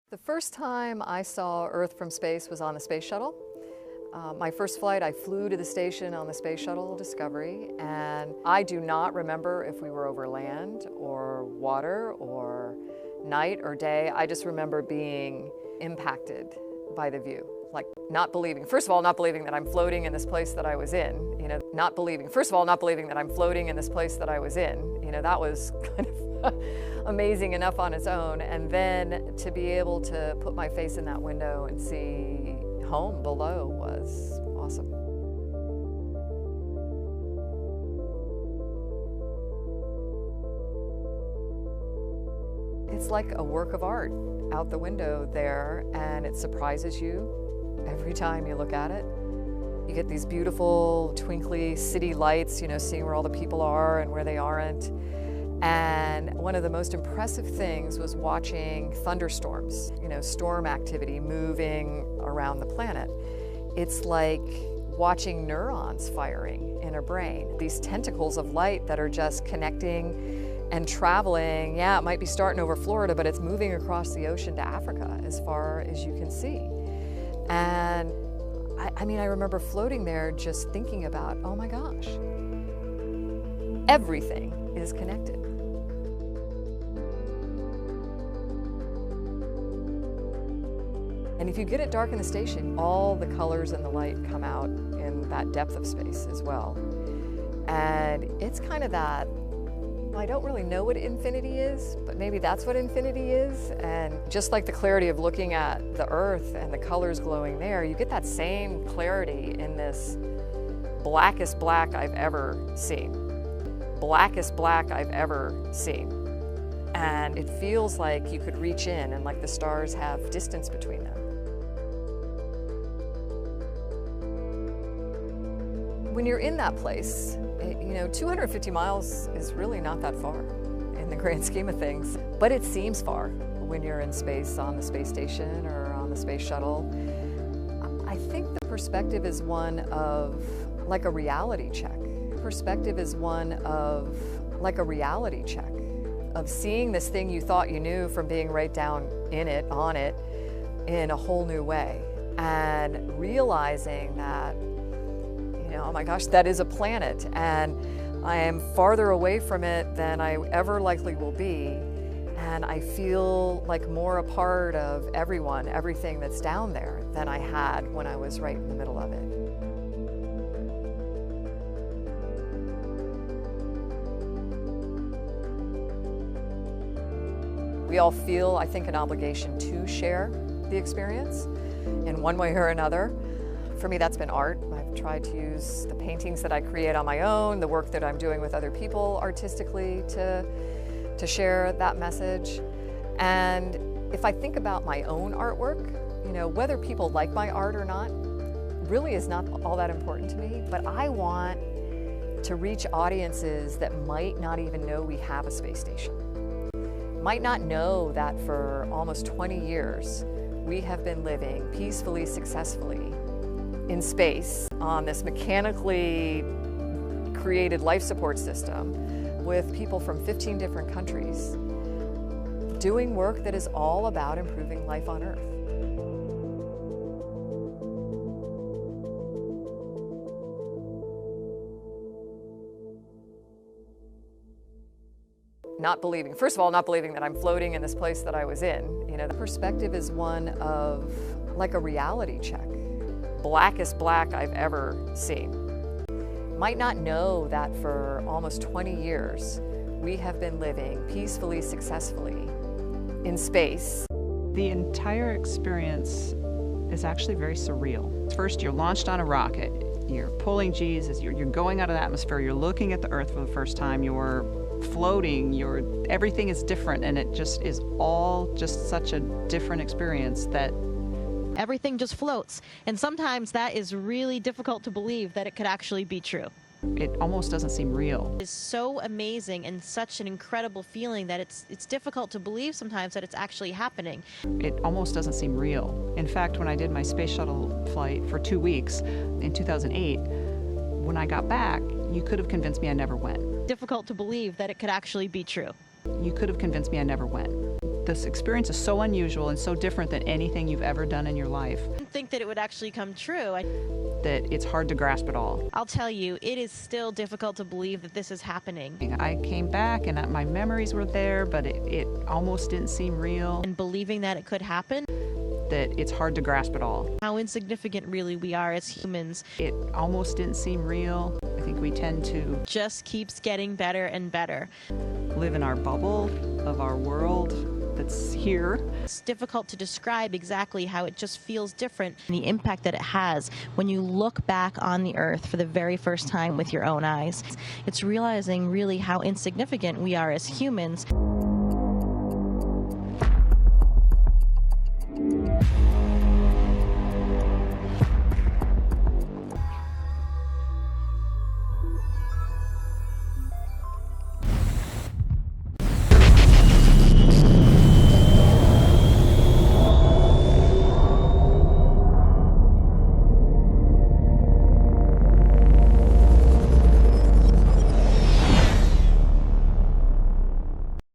The first time I saw Earth from space was on the space shuttle. My first flight, I flew to the station on the Space Shuttle Discovery, and I do not remember if we were over land or water or night or day. I just remember being impacted by the view. Like not believing, first of all, not believing that I'm floating in this place that I was in, not believing that I'm floating in this place that I was in, that was kind of amazing enough on its own. And then to be able to put my face in that window and see home below was awesome. It's like a work of art out the window there, and it surprises you every time you look at it. You get these beautiful twinkly city lights, seeing where all the people are and where they aren't. And one of the most impressive things was watching thunderstorms, storm activity moving around the planet. It's like watching neurons firing in a brain. These tentacles of light that are just connecting and traveling. Yeah, it might be starting over Florida, but it's moving across the ocean to Africa as far as you can see. And I remember floating there just thinking about, oh my gosh, everything is connected. And if you get it dark in the station, all the colors and the light come out in that depth of space as well. And it's kind of that, I don't really know what infinity is, but maybe that's what infinity is. And just like the clarity of looking at the Earth and the colors glowing there, you get that same clarity in this blackest black I've ever seen. Blackest black I've ever seen. And it feels like you could reach in and like the stars have distance between them. When you're in that place, 250 miles is really not that far in the grand scheme of things, but it seems far when you're in space on the space station or on the space shuttle. I think the perspective is one of like a reality check. Perspective is one of like a reality check of seeing this thing you thought you knew from being right down in it, on it, in a whole new way, and realizing that oh my gosh, that is a planet, and I am farther away from it than I ever likely will be, and I feel like more a part of everyone, everything that's down there than I had when I was right in the middle of it. We all feel, I think, an obligation to share the experience in one way or another. For me, that's been art. I've tried to use the paintings that I create on my own, the work that I'm doing with other people artistically to share that message. And if I think about my own artwork, whether people like my art or not, really is not all that important to me, but I want to reach audiences that might not even know we have a space station. Might not know that for almost 20 years, we have been living peacefully, successfully in space on this mechanically created life support system with people from 15 different countries doing work that is all about improving life on Earth. Not believing, first of all, not believing that I'm floating in this place that I was in. The perspective is one of like a reality check. Blackest black I've ever seen. Might not know that for almost 20 years, we have been living peacefully, successfully in space. The entire experience is actually very surreal. First, you're launched on a rocket. You're pulling G's as you're going out of the atmosphere. You're looking at the Earth for the first time. You're floating. Everything is different, and it just is all just such a different experience that everything just floats. And sometimes that is really difficult to believe that it could actually be true. It almost doesn't seem real. It's so amazing and such an incredible feeling that it's difficult to believe sometimes that it's actually happening. It almost doesn't seem real. In fact, when I did my space shuttle flight for 2 weeks in 2008, when I got back, you could have convinced me I never went. Difficult to believe that it could actually be true. You could have convinced me I never went. This experience is so unusual and so different than anything you've ever done in your life I didn't think that it would actually come true. that it's hard to grasp it all. I'll tell you, it is still difficult to believe that this is happening. I came back and my memories were there, but it almost didn't seem real. And believing that it could happen, That it's hard to grasp it all. how insignificant really we are as humans, It almost didn't seem real. I think we tend to just keeps getting better and better. live in our bubble of our world that's here. It's difficult to describe exactly how it just feels different and the impact that it has when you look back on the earth for the very first time with your own eyes. It's realizing really how insignificant we are as humans.